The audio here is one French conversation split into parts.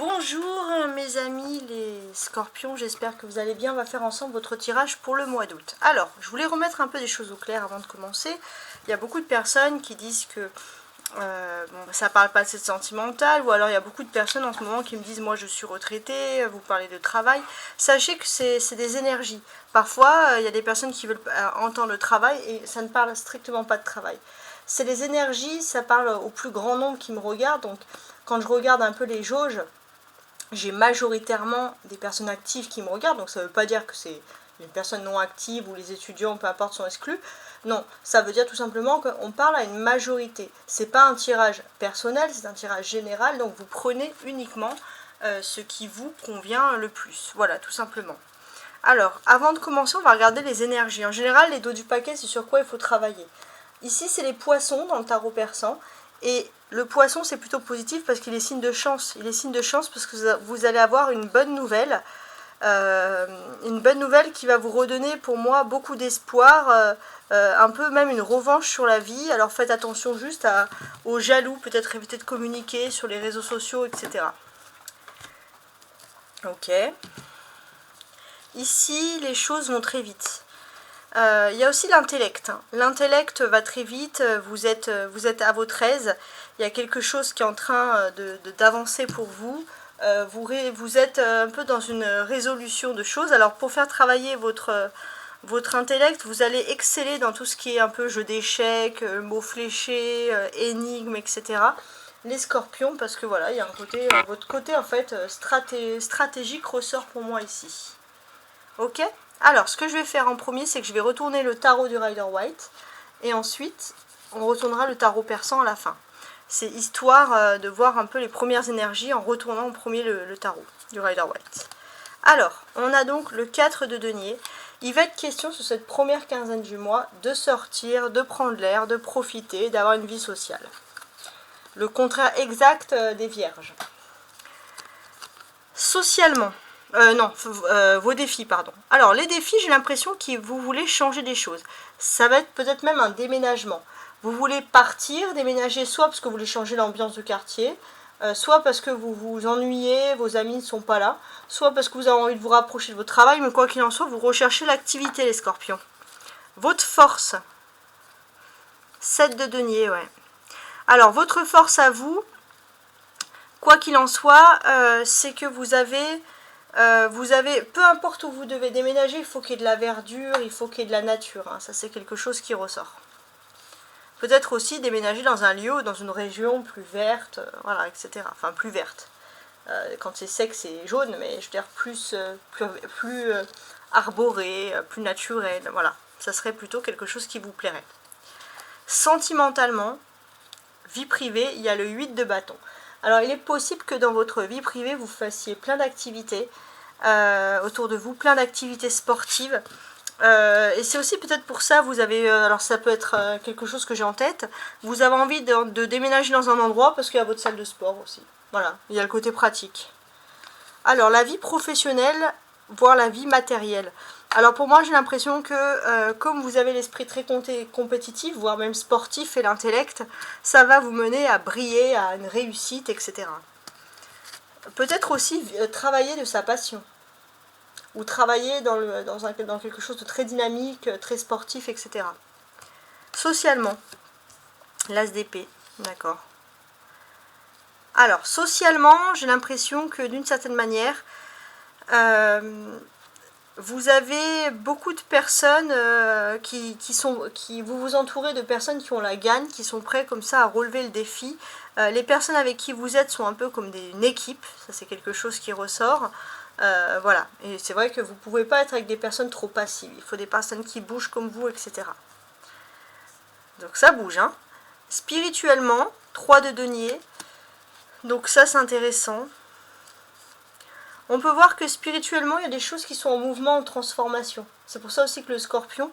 Bonjour mes amis les scorpions, j'espère que vous allez bien. On va faire ensemble votre tirage pour le mois d'août. Alors, je voulais remettre un peu des choses au clair avant de commencer. Il y a beaucoup de personnes qui disent que ça parle pas de sentimental, ou alors il y a beaucoup de personnes en ce moment qui me disent moi je suis retraitée, vous parlez de travail. Sachez que c'est des énergies. Parfois, il y a des personnes qui veulent entendre le travail et ça ne parle strictement pas de travail. C'est les énergies, ça parle au plus grand nombre qui me regarde. Donc, quand je regarde un peu les jauges, j'ai majoritairement des personnes actives qui me regardent, donc ça ne veut pas dire que c'est les personnes non actives ou les étudiants, peu importe, sont exclus. Non, ça veut dire tout simplement qu'on parle à une majorité. C'est pas un tirage personnel, c'est un tirage général, donc vous prenez uniquement ce qui vous convient le plus. Voilà, tout simplement. Alors, avant de commencer, on va regarder les énergies. En général, les dos du paquet, c'est sur quoi il faut travailler. Ici, c'est les poissons dans le tarot persan. Et le poisson, c'est plutôt positif parce qu'il est signe de chance. Il est signe de chance parce que vous allez avoir une bonne nouvelle. Qui va vous redonner, pour moi, beaucoup d'espoir. Un peu même une revanche sur la vie. Alors faites attention juste aux jaloux. Peut-être éviter de communiquer sur les réseaux sociaux, etc. Ok. Ici, les choses vont très vite. Il y a aussi l'intellect. L'intellect va très vite, vous êtes à votre aise, il y a quelque chose qui est en train d'avancer pour vous. Vous êtes un peu dans une résolution de choses. Alors pour faire travailler votre intellect, vous allez exceller dans tout ce qui est un peu jeu d'échecs, mots fléchés, énigmes, etc. Les scorpions, parce que voilà, il y a un côté, votre côté en fait stratégique ressort pour moi ici. Ok ? Alors, ce que je vais faire en premier, c'est que je vais retourner le tarot du Rider-Waite. Et ensuite, on retournera le tarot persan à la fin. C'est histoire de voir un peu les premières énergies en retournant en premier le tarot du Rider-Waite. Alors, on a donc le 4 de denier. Il va être question sur cette première quinzaine du mois de sortir, de prendre l'air, de profiter, d'avoir une vie sociale. Le contraire exact des vierges. Socialement. Vos défis, pardon. Alors, les défis, j'ai l'impression que vous voulez changer des choses. Ça va être peut-être même un déménagement. Vous voulez partir, déménager, soit parce que vous voulez changer l'ambiance de quartier, soit parce que vous vous ennuyez, vos amis ne sont pas là, soit parce que vous avez envie de vous rapprocher de votre travail, mais quoi qu'il en soit, vous recherchez l'activité, les scorpions. Votre force. 7 de denier, ouais. Alors, votre force à vous, quoi qu'il en soit, c'est que vous avez, peu importe où vous devez déménager, il faut qu'il y ait de la verdure, il faut qu'il y ait de la nature. Hein, ça, c'est quelque chose qui ressort. Peut-être aussi déménager dans un lieu, dans une région plus verte, voilà, etc. Enfin, plus verte. Quand c'est sec, c'est jaune, mais je veux dire plus arboré, plus naturel, voilà. Ça serait plutôt quelque chose qui vous plairait. Sentimentalement, vie privée, il y a le 8 de bâton. Alors, il est possible que dans votre vie privée, vous fassiez plein d'activités autour de vous, plein d'activités sportives. Et c'est aussi peut-être pour ça, vous avez, alors ça peut être quelque chose que j'ai en tête, vous avez envie de déménager dans un endroit parce qu'il y a votre salle de sport aussi. Voilà, il y a le côté pratique. Alors, la vie professionnelle, voire la vie matérielle. Alors pour moi, j'ai l'impression que comme vous avez l'esprit très compétitif, voire même sportif et l'intellect, ça va vous mener à briller, à une réussite, etc. Peut-être aussi travailler de sa passion. Ou travailler dans quelque chose de très dynamique, très sportif, etc. Socialement, l'as d'épée, d'accord. Alors, socialement, j'ai l'impression que d'une certaine manière, vous avez beaucoup de personnes vous vous entourez de personnes qui ont la gagne, qui sont prêts comme ça à relever le défi. Les personnes avec qui vous êtes sont un peu comme une équipe, ça c'est quelque chose qui ressort. Voilà, et c'est vrai que vous ne pouvez pas être avec des personnes trop passives, il faut des personnes qui bougent comme vous, etc. Donc ça bouge, hein. Spirituellement, 3 de denier, donc ça c'est intéressant. On peut voir que spirituellement, il y a des choses qui sont en mouvement, en transformation. C'est pour ça aussi que le scorpion,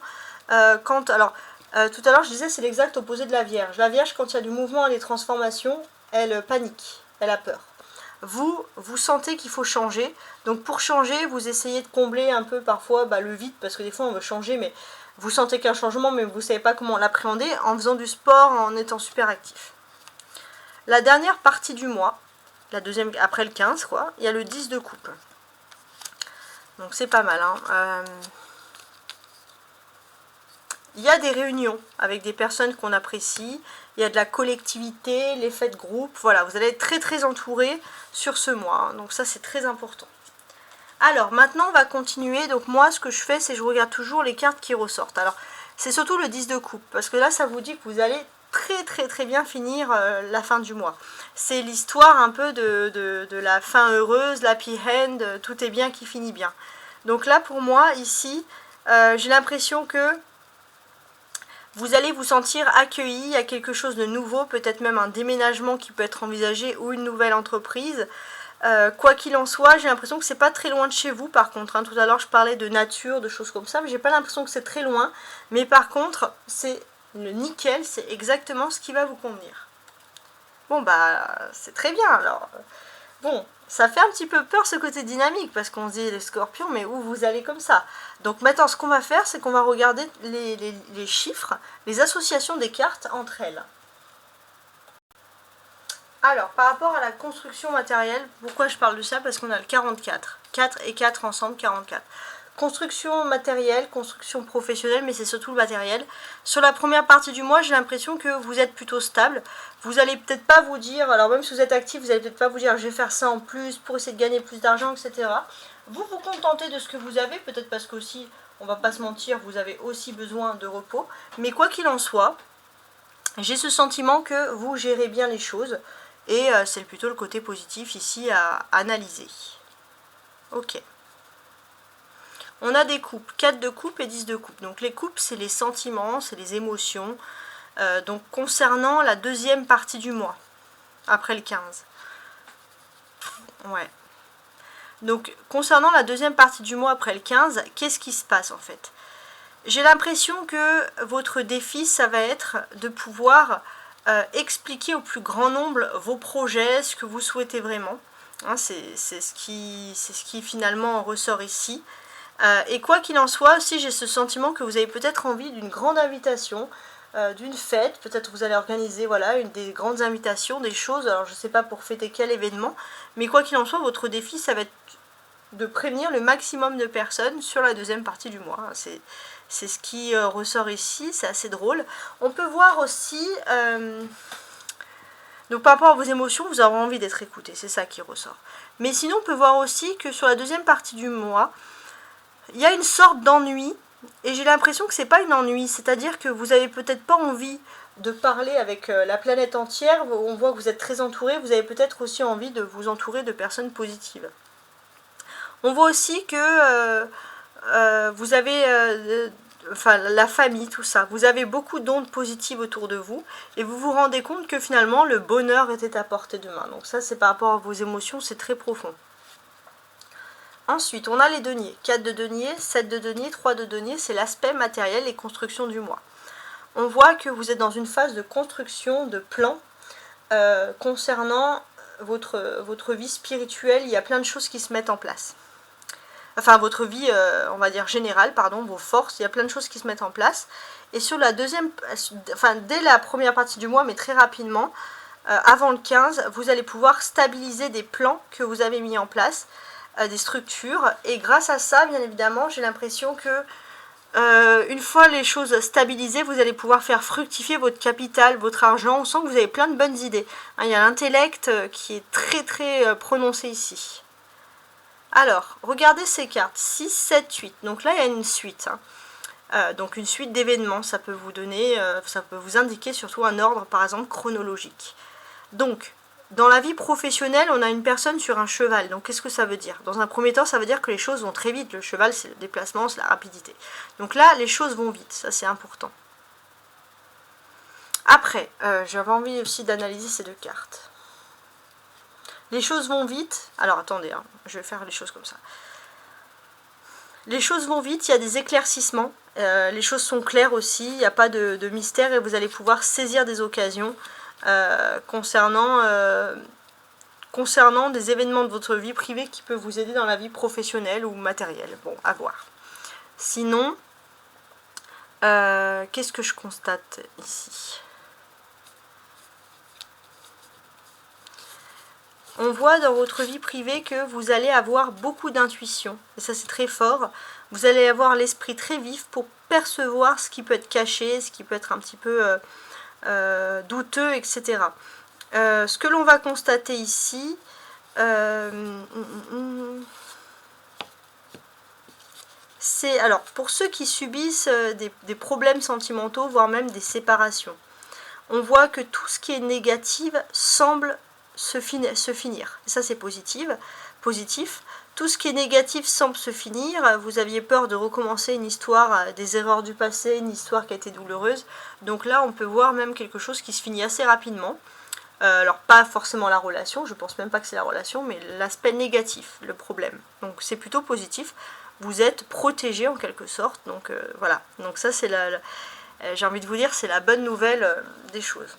tout à l'heure je disais c'est l'exact opposé de la Vierge. La Vierge, quand il y a du mouvement et des transformations, elle panique, elle a peur. Vous sentez qu'il faut changer, donc pour changer, vous essayez de combler un peu parfois le vide, parce que des fois on veut changer, mais vous sentez qu'il y a un changement, mais vous ne savez pas comment l'appréhender, en faisant du sport, en étant super actif. La dernière partie du mois, la deuxième, après le 15 quoi, il y a le 10 de coupe. Donc c'est pas mal, hein. Il y a des réunions avec des personnes qu'on apprécie, il y a de la collectivité, l'effet de groupe, voilà, vous allez être très très entouré sur ce mois, hein, donc ça c'est très important. Alors maintenant on va continuer, donc moi ce que je fais c'est je regarde toujours les cartes qui ressortent. Alors c'est surtout le 10 de coupe, parce que là ça vous dit que vous allez très bien finir la fin du mois. C'est l'histoire un peu de la fin heureuse, l'happy end, tout est bien qui finit bien. Donc là pour moi ici, j'ai l'impression que vous allez vous sentir accueilli à quelque chose de nouveau, peut-être même un déménagement qui peut être envisagé ou une nouvelle entreprise. Quoi qu'il en soit, j'ai l'impression que c'est pas très loin de chez vous par contre. Hein. Tout à l'heure je parlais de nature, de choses comme ça, mais j'ai pas l'impression que c'est très loin. Mais par contre, c'est le nickel, c'est exactement ce qui va vous convenir. Bon bah, c'est très bien alors. Bon, ça fait un petit peu peur ce côté dynamique parce qu'on se dit les scorpions, mais où vous allez comme ça? Donc maintenant, ce qu'on va faire, c'est qu'on va regarder les chiffres, les associations des cartes entre elles. Alors, par rapport à la construction matérielle, pourquoi je parle de ça? Parce qu'on a le 44. 4 et 4 ensemble, 44. Construction matérielle, construction professionnelle, mais c'est surtout le matériel. Sur la première partie du mois, j'ai l'impression que vous êtes plutôt stable. Vous allez peut-être pas vous dire, alors même si vous êtes actif, vous allez peut-être pas vous dire je vais faire ça en plus pour essayer de gagner plus d'argent, etc. Vous vous contentez de ce que vous avez, peut-être parce qu'aussi, on va pas se mentir, vous avez aussi besoin de repos. Mais quoi qu'il en soit, j'ai ce sentiment que vous gérez bien les choses. Et c'est plutôt le côté positif ici à analyser. Ok. On a des coupes, 4 de coupe et 10 de coupe. Donc les coupes, c'est les sentiments, c'est les émotions. Donc concernant la deuxième partie du mois, après le 15. Ouais. Donc concernant la deuxième partie du mois après le 15, qu'est-ce qui se passe en fait? J'ai l'impression que votre défi, ça va être de pouvoir expliquer au plus grand nombre vos projets, ce que vous souhaitez vraiment. Hein, c'est ce qui finalement ressort ici. Et quoi qu'il en soit, aussi j'ai ce sentiment que vous avez peut-être envie d'une grande invitation, d'une fête, peut-être vous allez organiser voilà, une des grandes invitations, des choses, alors je ne sais pas pour fêter quel événement, mais quoi qu'il en soit, votre défi, ça va être de prévenir le maximum de personnes sur la deuxième partie du mois. C'est ce qui ressort ici, c'est assez drôle. On peut voir aussi, donc par rapport à vos émotions, vous avez envie d'être écouté, c'est ça qui ressort. Mais sinon, on peut voir aussi que sur la deuxième partie du mois, il y a une sorte d'ennui, et j'ai l'impression que c'est pas une ennui, c'est-à-dire que vous avez peut-être pas envie de parler avec la planète entière, on voit que vous êtes très entouré, vous avez peut-être aussi envie de vous entourer de personnes positives. On voit aussi que vous avez, enfin la famille, tout ça, vous avez beaucoup d'ondes positives autour de vous, et vous vous rendez compte que finalement le bonheur était à portée de main. Donc ça c'est par rapport à vos émotions, c'est très profond. Ensuite, on a les deniers. 4 de denier, 7 de denier, 3 de denier, c'est l'aspect matériel et construction du mois. On voit que vous êtes dans une phase de construction, de plan, concernant votre vie spirituelle. Il y a plein de choses qui se mettent en place. Enfin, votre vie, on va dire générale, pardon, vos forces, il y a plein de choses qui se mettent en place. Et sur la deuxième, enfin, dès la première partie du mois, mais très rapidement, avant le 15, vous allez pouvoir stabiliser des plans que vous avez mis en place, des structures, et grâce à ça, bien évidemment, j'ai l'impression que une fois les choses stabilisées, vous allez pouvoir faire fructifier votre capital, votre argent. On sent que vous avez plein de bonnes idées. Hein, il y a l'intellect qui est très prononcé ici. Alors, regardez ces cartes, 6, 7, 8. Donc là, il y a une suite. Hein. Donc une suite d'événements, ça peut vous donner, ça peut vous indiquer surtout un ordre, par exemple, chronologique. Donc, dans la vie professionnelle, on a une personne sur un cheval. Donc, qu'est-ce que ça veut dire? Dans un premier temps, ça veut dire que les choses vont très vite. Le cheval, c'est le déplacement, c'est la rapidité. Donc là, les choses vont vite. Ça, c'est important. Après, j'avais envie aussi d'analyser ces deux cartes. Les choses vont vite. Alors, attendez, hein, je vais faire les choses comme ça. Les choses vont vite, il y a des éclaircissements. Les choses sont claires aussi, il n'y a pas de mystère et vous allez pouvoir saisir des occasions. Concernant des événements de votre vie privée qui peuvent vous aider dans la vie professionnelle ou matérielle. Bon, à voir. Sinon, qu'est-ce que je constate ici? On voit dans votre vie privée que vous allez avoir beaucoup d'intuition. Et ça, c'est très fort. Vous allez avoir l'esprit très vif pour percevoir ce qui peut être caché, ce qui peut être un petit peu douteux, etc. Ce que l'on va constater ici, c'est, alors, pour ceux qui subissent des problèmes sentimentaux, voire même des séparations, on voit que tout ce qui est négatif semble se finir. Et ça, c'est positif. Tout ce qui est négatif semble se finir. Vous aviez peur de recommencer une histoire, des erreurs du passé, une histoire qui a été douloureuse. Donc là, on peut voir même quelque chose qui se finit assez rapidement. Alors, pas forcément la relation, je pense même pas que c'est la relation, mais l'aspect négatif, le problème. Donc, c'est plutôt positif. Vous êtes protégé en quelque sorte. Donc, voilà. Donc, ça, c'est j'ai envie de vous dire, c'est la bonne nouvelle des choses.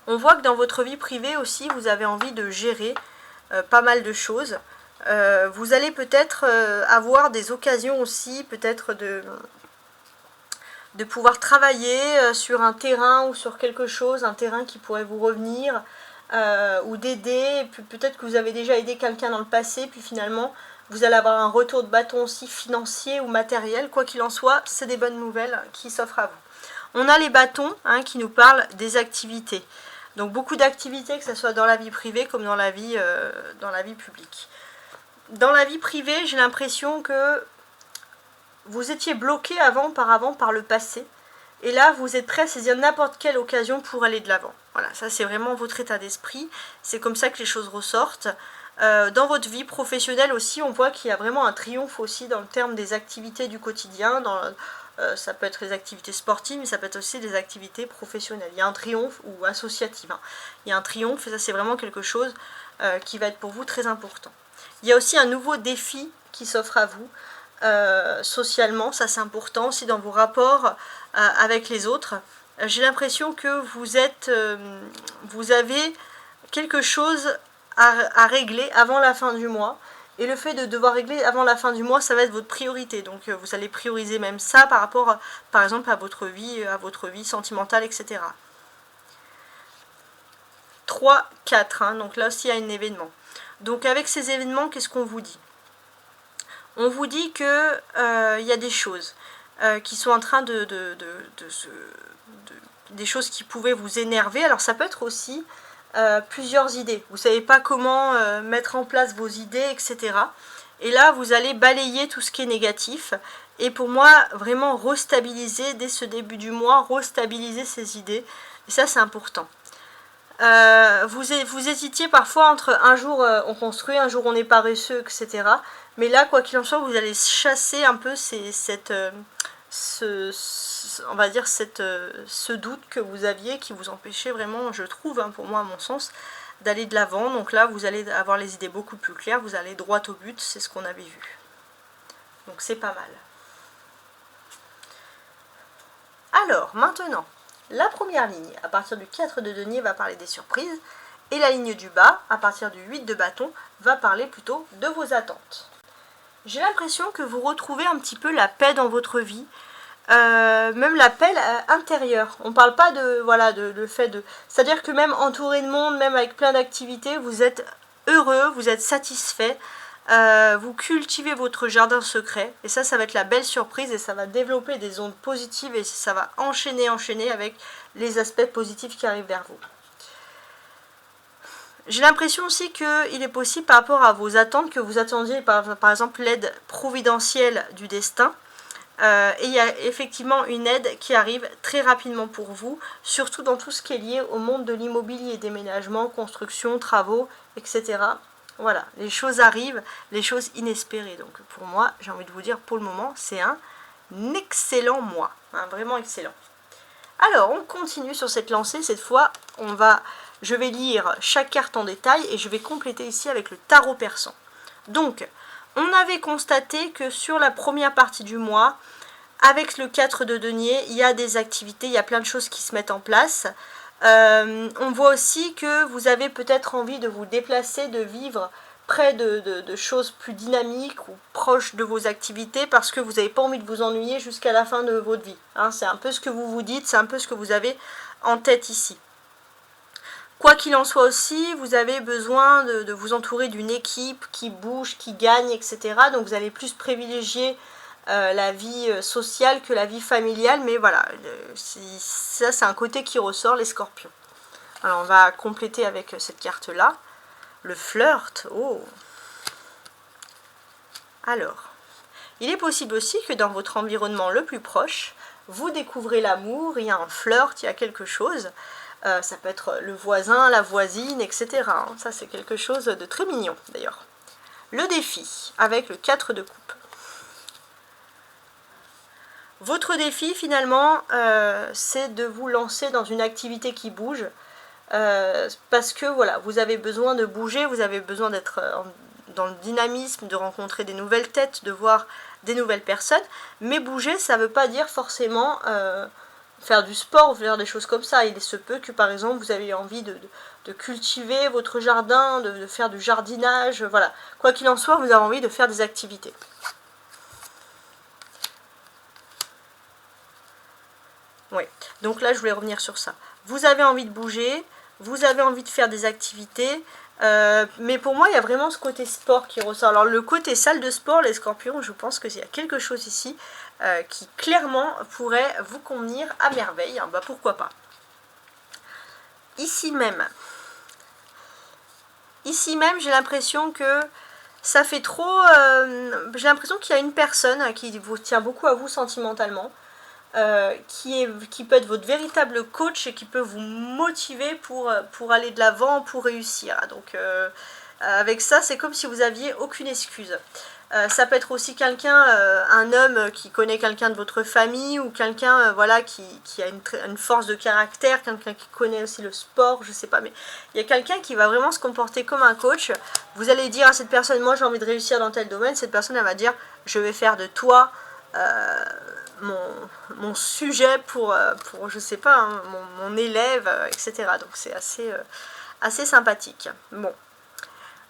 On voit que dans votre vie privée aussi, vous avez envie de gérer pas mal de choses. Vous allez peut-être avoir des occasions aussi, peut-être de pouvoir travailler sur un terrain ou sur quelque chose, un terrain qui pourrait vous revenir, ou d'aider. Peut-être que vous avez déjà aidé quelqu'un dans le passé, puis finalement, vous allez avoir un retour de bâton aussi financier ou matériel. Quoi qu'il en soit, c'est des bonnes nouvelles qui s'offrent à vous. On a les bâtons qui nous parlent des activités. Donc beaucoup d'activités, que ce soit dans la vie privée comme dans la vie publique. Dans la vie privée, j'ai l'impression que vous étiez bloqué par le passé. Et là, vous êtes prêt à saisir n'importe quelle occasion pour aller de l'avant. Voilà, ça c'est vraiment votre état d'esprit. C'est comme ça que les choses ressortent. Dans votre vie professionnelle aussi, on voit qu'il y a vraiment un triomphe aussi dans le terme des activités du quotidien. Ça peut être les activités sportives, mais ça peut être aussi des activités professionnelles. Il y a un triomphe, ou associatif. Il y a un triomphe, et ça c'est vraiment quelque chose qui va être pour vous très important. Il y a aussi un nouveau défi qui s'offre à vous, socialement, ça c'est important aussi dans vos rapports avec les autres. J'ai l'impression que vous avez quelque chose à régler avant la fin du mois. Et le fait de devoir régler avant la fin du mois, ça va être votre priorité. Donc vous allez prioriser même ça par rapport, par exemple, à votre vie sentimentale, etc. 3, 4, donc là aussi il y a un événement. Donc avec ces événements, qu'est-ce qu'on vous dit? On vous dit que y a des choses qui sont en train des choses qui pouvaient vous énerver. Alors ça peut être aussi plusieurs idées. Vous ne savez pas comment mettre en place vos idées, etc. Et là, vous allez balayer tout ce qui est négatif. Et pour moi, vraiment restabiliser dès ce début du mois, restabiliser ces idées. Et ça, c'est important. Vous hésitiez parfois entre un jour on construit, un jour on est paresseux, etc. Mais là, quoi qu'il en soit, vous allez chasser un peu on va dire ce doute que vous aviez qui vous empêchait vraiment, je trouve, pour moi à mon sens, d'aller de l'avant. Donc là, vous allez avoir les idées beaucoup plus claires, vous allez droit au but, c'est ce qu'on avait vu. Donc c'est pas mal. Alors, maintenant, la première ligne, à partir du 4 de denier, va parler des surprises. Et la ligne du bas, à partir du 8 de bâton, va parler plutôt de vos attentes. J'ai l'impression que vous retrouvez un petit peu la paix dans votre vie. Même la paix intérieure. On ne parle pas le fait de... C'est-à-dire que même entouré de monde, même avec plein d'activités, vous êtes heureux, vous êtes satisfait. Vous cultivez votre jardin secret. Et ça va être la belle surprise et ça va développer des ondes positives et ça va enchaîner avec les aspects positifs qui arrivent vers vous. J'ai l'impression aussi qu'il est possible par rapport à vos attentes que vous attendiez par exemple l'aide providentielle du destin. Et il y a effectivement une aide qui arrive très rapidement pour vous, surtout dans tout ce qui est lié au monde de l'immobilier, déménagement, construction, travaux, etc. Voilà, les choses arrivent, les choses inespérées. Donc pour moi, j'ai envie de vous dire, pour le moment, c'est un excellent mois, vraiment excellent. Alors, on continue sur cette lancée. Cette fois, je vais lire chaque carte en détail et je vais compléter ici avec le tarot persan. Donc, on avait constaté que sur la première partie du mois, avec le 4 de denier, il y a des activités, il y a plein de choses qui se mettent en place. On voit aussi que vous avez peut-être envie de vous déplacer, de vivre près de choses plus dynamiques ou proches de vos activités parce que vous n'avez pas envie de vous ennuyer jusqu'à la fin de votre vie. C'est un peu ce que vous vous dites, c'est un peu ce que vous avez en tête ici. Quoi qu'il en soit aussi, vous avez besoin de vous entourer d'une équipe qui bouge, qui gagne, etc. Donc vous allez plus privilégier la vie sociale que la vie familiale. Mais voilà, ça c'est un côté qui ressort, les scorpions. Alors on va compléter avec cette carte-là. Le flirt, oh. Alors, il est possible aussi que dans votre environnement le plus proche, vous découvrez l'amour, il y a un flirt, il y a quelque chose. Ça peut être le voisin, la voisine, etc. Ça, c'est quelque chose de très mignon, d'ailleurs. Le défi, avec le 4 de coupe. Votre défi, finalement, c'est de vous lancer dans une activité qui bouge. Parce que, voilà, vous avez besoin de bouger, vous avez besoin d'être dans le dynamisme, de rencontrer des nouvelles têtes, de voir des nouvelles personnes. Mais bouger, ça ne veut pas dire forcément... faire du sport ou faire des choses comme ça. Il se peut que par exemple vous avez envie de cultiver votre jardin, de faire du jardinage, voilà. Quoi qu'il en soit, vous avez envie de faire des activités. Oui, donc là je voulais revenir sur ça. Vous avez envie de bouger, vous avez envie de faire des activités, mais pour moi il y a vraiment ce côté sport qui ressort. Alors le côté salle de sport, les scorpions, je pense qu'il y a quelque chose ici qui clairement pourrait vous convenir à merveille. Bah pourquoi pas. Ici même j'ai l'impression que ça fait trop... j'ai l'impression qu'il y a une personne qui vous tient beaucoup à vous sentimentalement, qui peut être votre véritable coach et qui peut vous motiver pour aller de l'avant, pour réussir. Donc avec ça, c'est comme si vous aviez aucune excuse. Ça peut être aussi quelqu'un, un homme qui connaît quelqu'un de votre famille, ou quelqu'un voilà, qui a une force de caractère, quelqu'un qui connaît aussi le sport, je sais pas, mais il y a quelqu'un qui va vraiment se comporter comme un coach. Vous allez dire à cette personne, moi j'ai envie de réussir dans tel domaine, cette personne elle va dire, je vais faire de toi mon sujet pour je sais pas, hein, mon élève, etc. Donc c'est assez sympathique. Bon.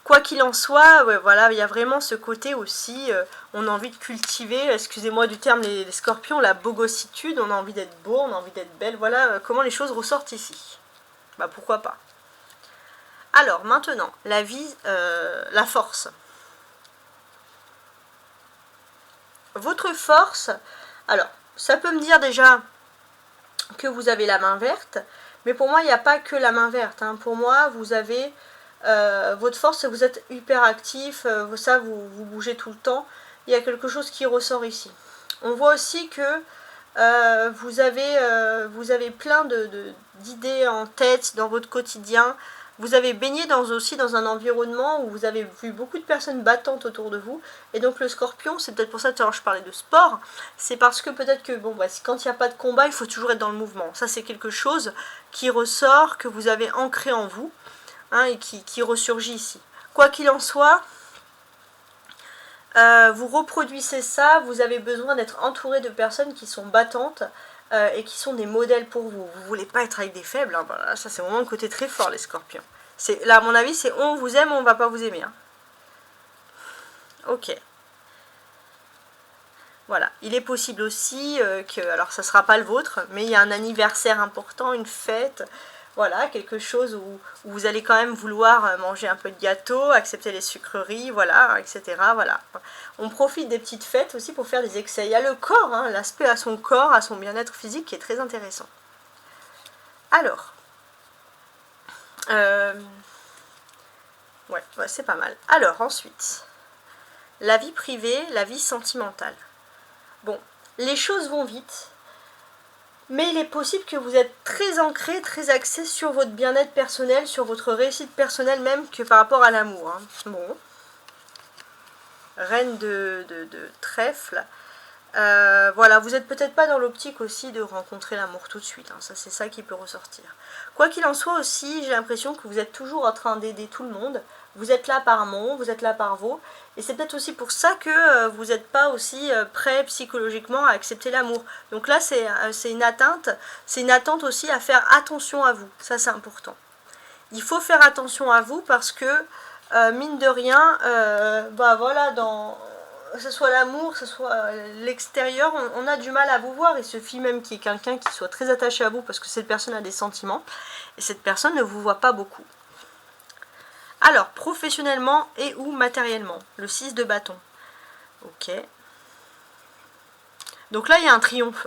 Quoi qu'il en soit, ouais, voilà, il y a vraiment ce côté aussi, on a envie de cultiver, excusez-moi du terme, les scorpions, la bogossitude, on a envie d'être beau, on a envie d'être belle, voilà comment les choses ressortent ici. Bah pourquoi pas. Alors maintenant, la vie, la force. Votre force, alors ça peut me dire déjà que vous avez la main verte, mais pour moi il n'y a pas que la main verte, hein. Pour moi vous avez... votre force, c'est que vous êtes hyper actif, ça vous bougez tout le temps. Il y a quelque chose qui ressort ici. On voit aussi que vous avez plein d'idées en tête dans votre quotidien. Vous avez baigné aussi dans un environnement où vous avez vu beaucoup de personnes battantes autour de vous. Et donc le scorpion, c'est peut-être pour ça que je parlais de sport. C'est parce que peut-être que bon, bah, quand il n'y a pas de combat, il faut toujours être dans le mouvement. Ça, c'est quelque chose qui ressort, que vous avez ancré en vous. Hein, et qui ressurgit ici. Quoi qu'il en soit, vous reproduisez ça, vous avez besoin d'être entouré de personnes qui sont battantes et qui sont des modèles pour vous. Vous ne voulez pas être avec des faibles, hein, voilà, ça c'est vraiment le côté très fort les scorpions. Là à mon avis c'est on vous aime, on ne va pas vous aimer. Hein. Ok. Voilà, il est possible aussi que, alors ça ne sera pas le vôtre, mais il y a un anniversaire important, une fête, voilà, quelque chose où vous allez quand même vouloir manger un peu de gâteau, accepter les sucreries, voilà, etc. Voilà. On profite des petites fêtes aussi pour faire des excès. Il y a le corps, hein, l'aspect à son corps, à son bien-être physique qui est très intéressant. Alors, ouais, c'est pas mal. Alors, ensuite, la vie privée, la vie sentimentale. Bon, les choses vont vite. Mais il est possible que vous êtes très ancré, très axé sur votre bien-être personnel, sur votre réussite personnelle même que par rapport à l'amour. Hein. Bon. Reine de trèfle. Voilà, vous n'êtes peut-être pas dans l'optique aussi de rencontrer l'amour tout de suite. Hein. Ça, c'est ça qui peut ressortir. Quoi qu'il en soit aussi, j'ai l'impression que vous êtes toujours en train d'aider tout le monde. Vous êtes là par mon, vous êtes là par vous. Et c'est peut-être aussi pour ça que vous n'êtes pas aussi prêt psychologiquement à accepter l'amour. Donc là, c'est une atteinte. C'est une attente aussi à faire attention à vous. Ça, c'est important. Il faut faire attention à vous parce que, mine de rien, bah voilà, ce soit l'amour, ce soit l'extérieur, on a du mal à vous voir. Il suffit même qu'il y ait quelqu'un qui soit très attaché à vous parce que cette personne a des sentiments et cette personne ne vous voit pas beaucoup. Alors, professionnellement et ou matériellement, le 6 de bâton. Ok. Donc là, il y a un triomphe.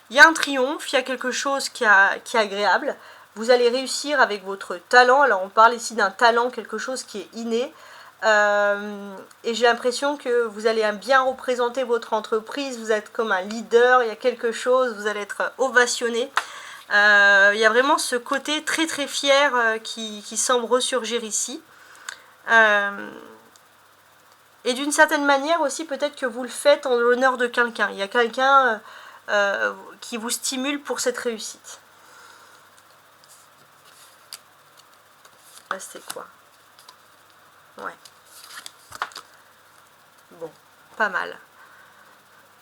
Il y a un triomphe, il y a quelque chose qui est agréable. Vous allez réussir avec votre talent. Alors, on parle ici d'un talent, quelque chose qui est inné. Et j'ai l'impression que vous allez bien représenter votre entreprise. Vous êtes comme un leader, il y a quelque chose, vous allez être ovationné. Il y a vraiment ce côté très très fier qui semble ressurgir ici. Et d'une certaine manière aussi, peut-être que vous le faites en l'honneur de quelqu'un. Il y a quelqu'un qui vous stimule pour cette réussite. Là, c'était quoi? Ouais. Bon, pas mal.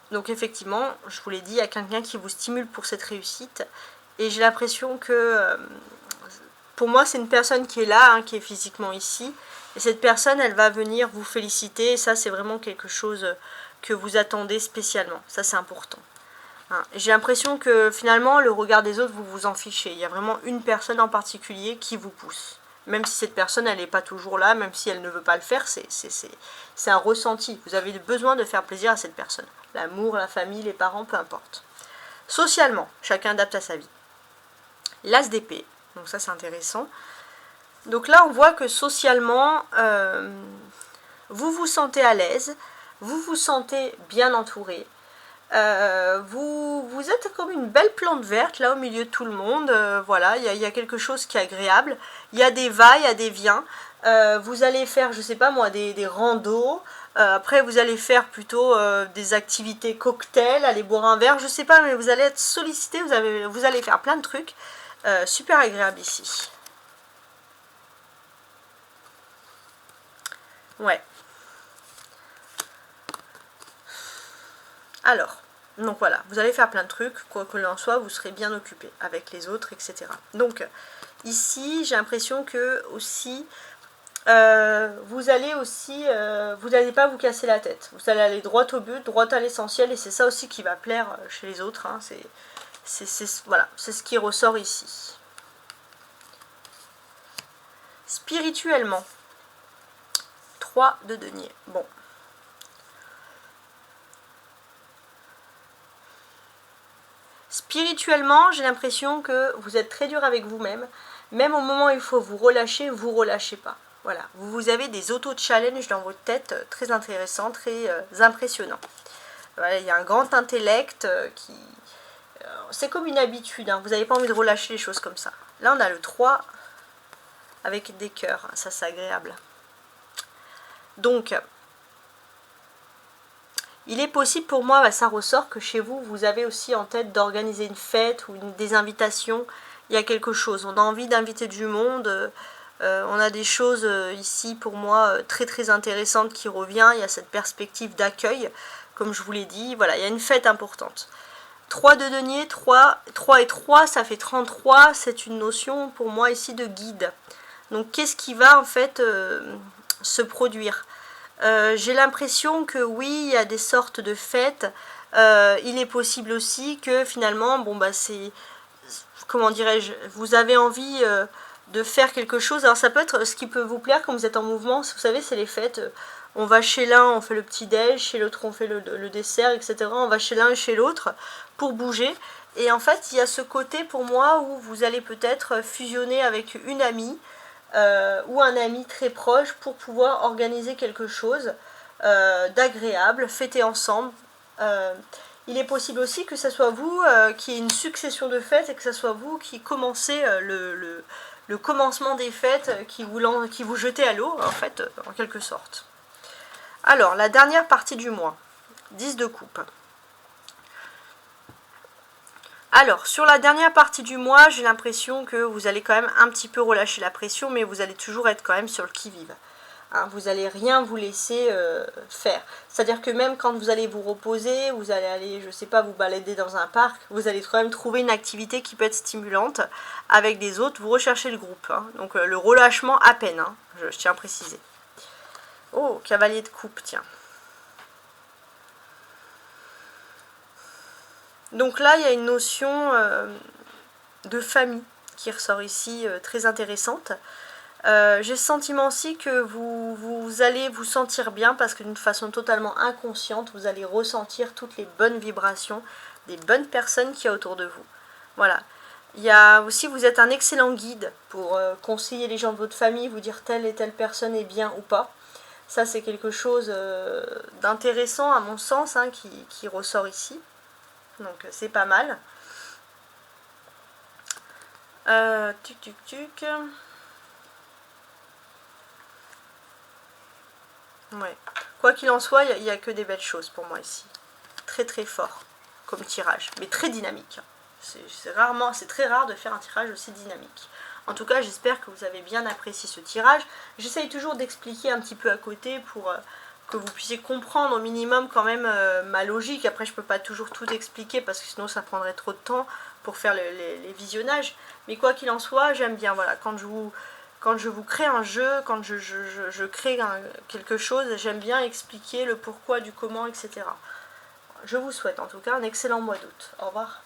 Donc effectivement, je vous l'ai dit, il y a quelqu'un qui vous stimule pour cette réussite. Et j'ai l'impression que, pour moi, c'est une personne qui est là, hein, qui est physiquement ici. Et cette personne, elle va venir vous féliciter. Et ça, c'est vraiment quelque chose que vous attendez spécialement. Ça, c'est important. Hein. J'ai l'impression que finalement, le regard des autres, vous vous en fichez. Il y a vraiment une personne en particulier qui vous pousse. Même si cette personne, elle n'est pas toujours là, même si elle ne veut pas le faire, c'est un ressenti. Vous avez besoin de faire plaisir à cette personne. L'amour, la famille, les parents, peu importe. Socialement, chacun adapte à sa vie. L'as d'épée, donc ça c'est intéressant. Donc là, on voit que socialement, vous vous sentez à l'aise, vous vous sentez bien entouré. Vous êtes comme une belle plante verte là au milieu de tout le monde. Voilà, il y a quelque chose qui est agréable. Il y a des va, il y a des viens. Vous allez faire, je sais pas moi, des randos. Après, vous allez faire plutôt des activités cocktails, aller boire un verre, je sais pas, mais vous allez être sollicité, vous allez faire plein de trucs. Super agréable ici. Ouais. Alors, donc voilà, vous allez faire plein de trucs, quoi que l'en soit, vous serez bien occupé avec les autres, etc. Donc, ici, j'ai l'impression que aussi, vous allez aussi, vous n'allez pas vous casser la tête. Vous allez aller droit au but, droit à l'essentiel, et c'est ça aussi qui va plaire chez les autres. Hein. Voilà, c'est ce qui ressort ici. Spirituellement, 3 de denier. Bon. Spirituellement, j'ai l'impression que vous êtes très dur avec vous-même. Même au moment où il faut vous relâchez pas. Voilà, vous avez des auto-challenges dans votre tête très intéressants, très impressionnants. Voilà, il y a un grand intellect qui... c'est comme une habitude, hein. Vous n'avez pas envie de relâcher les choses comme ça. Là, on a le 3 avec des cœurs, ça c'est agréable. Donc, il est possible pour moi, ça ressort que chez vous, vous avez aussi en tête d'organiser une fête ou des invitations. Il y a quelque chose, on a envie d'inviter du monde, on a des choses ici pour moi très très intéressantes qui revient. Il y a cette perspective d'accueil, comme je vous l'ai dit, voilà, il y a une fête importante. 3 de denier, 3 et 3, ça fait 33, c'est une notion pour moi ici de guide. Donc qu'est-ce qui va en fait se produire? J'ai l'impression que oui, il y a des sortes de fêtes. Il est possible aussi que finalement, bon bah c'est, comment dirais-je, vous avez envie de faire quelque chose. Alors ça peut être ce qui peut vous plaire quand vous êtes en mouvement. Vous savez, c'est les fêtes. On va chez l'un, on fait le petit déj, chez l'autre on fait le dessert, etc. On va chez l'un et chez l'autre pour bouger. Et en fait, il y a ce côté pour moi où vous allez peut-être fusionner avec une amie ou un ami très proche pour pouvoir organiser quelque chose d'agréable, fêter ensemble. Il est possible aussi que ce soit vous qui ait une succession de fêtes et que ce soit vous qui commencez le commencement des fêtes, qui vous jetez à l'eau, en fait, en quelque sorte. Alors, la dernière partie du mois, 10 de coupe. Alors, sur la dernière partie du mois, j'ai l'impression que vous allez quand même un petit peu relâcher la pression, mais vous allez toujours être quand même sur le qui-vive. Hein, vous n'allez rien vous laisser faire. C'est-à-dire que même quand vous allez vous reposer, vous allez aller, je sais pas, vous balader dans un parc, vous allez quand même trouver une activité qui peut être stimulante avec des autres. Vous recherchez le groupe. Hein, donc le relâchement à peine, hein, je tiens à préciser. Oh, cavalier de coupe, tiens. Donc là, il y a une notion de famille qui ressort ici, très intéressante. J'ai ce sentiment aussi que vous allez vous sentir bien parce que d'une façon totalement inconsciente, vous allez ressentir toutes les bonnes vibrations des bonnes personnes qu'il y a autour de vous. Voilà. Il y a aussi, vous êtes un excellent guide pour conseiller les gens de votre famille, vous dire telle et telle personne est bien ou pas. Ça, c'est quelque chose d'intéressant à mon sens, hein, qui ressort ici. Donc, c'est pas mal. Tuc. Ouais. Quoi qu'il en soit, il n'y a que des belles choses pour moi ici. Très très fort comme tirage, mais très dynamique. C'est très rare de faire un tirage aussi dynamique. En tout cas, j'espère que vous avez bien apprécié ce tirage. J'essaye toujours d'expliquer un petit peu à côté pour que vous puissiez comprendre au minimum quand même ma logique. Après, je ne peux pas toujours tout expliquer parce que sinon ça prendrait trop de temps pour faire les visionnages. Mais quoi qu'il en soit, j'aime bien, voilà, quand je vous crée un jeu, quand je crée quelque chose, j'aime bien expliquer le pourquoi, du comment, etc. Je vous souhaite en tout cas un excellent mois d'août. Au revoir.